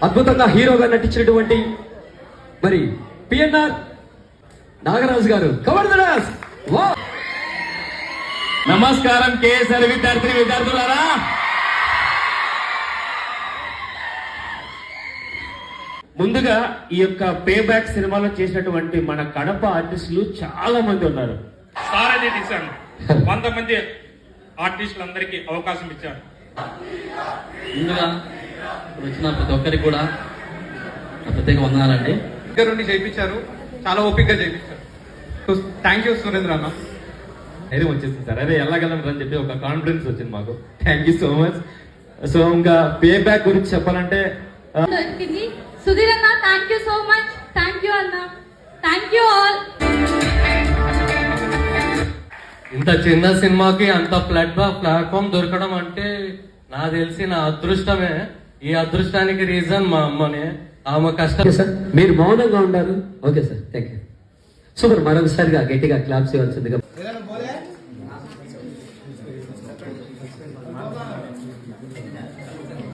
అద్భుతంగా హీరోగా నటించినటువంటి మరి పిఎన్ఆర్ నాగరాజు గారు. కవర్దరాజ్. నమస్కారం కేఎస్ఆర్ విద్యార్థులారా. ముందుగా ఈ యొక్క పే బ్యాక్ సినిమాలో చేసినటువంటి మన కడప ఆర్టిస్టులు చాలా మంది ఉన్నారు. స్టార్ అనేది తీశాను. 100 మంది ఆర్టిస్టులందరికీ అవకాశం ఇచ్చారు. ముందుగా వచ్చిన ప్రతి ఒక్కరికి కూడా ప్రత్యేక వందనాలండి. దగ్గర నుండి చేయించారు, చాలా ఓపికగా చేయించారు. థ్యాంక్ యూ సురేంద్ర అన్న. ధైర్యం వచ్చేసింది సార్, అదే ఎలాగలం అని చెప్పి ఒక కాన్ఫిడెన్స్ వచ్చింది మాకు. Thank you so much. So ఇంకా పే బ్యాక్ గురించి చెప్పాలంటే సుధీర్ అన్న, thank you so much. Thank you అన్న. Thank you all. ఇంత చిన్న సినిమాకి అంత ప్లాట్ఫామ్ దొరకడం అంటే నాకు తెలిసి నా అదృష్టమే. ఈ అదృష్టానికి రీజన్ మా అమ్మనే. ఆమె కష్టం. సార్ మీరు మౌనంగా ఉన్నారు. Okay sir, thank you. Super. మరొకసారిగా గట్టిగా క్లాప్స్ ఇవ్వాల్సిందిగా.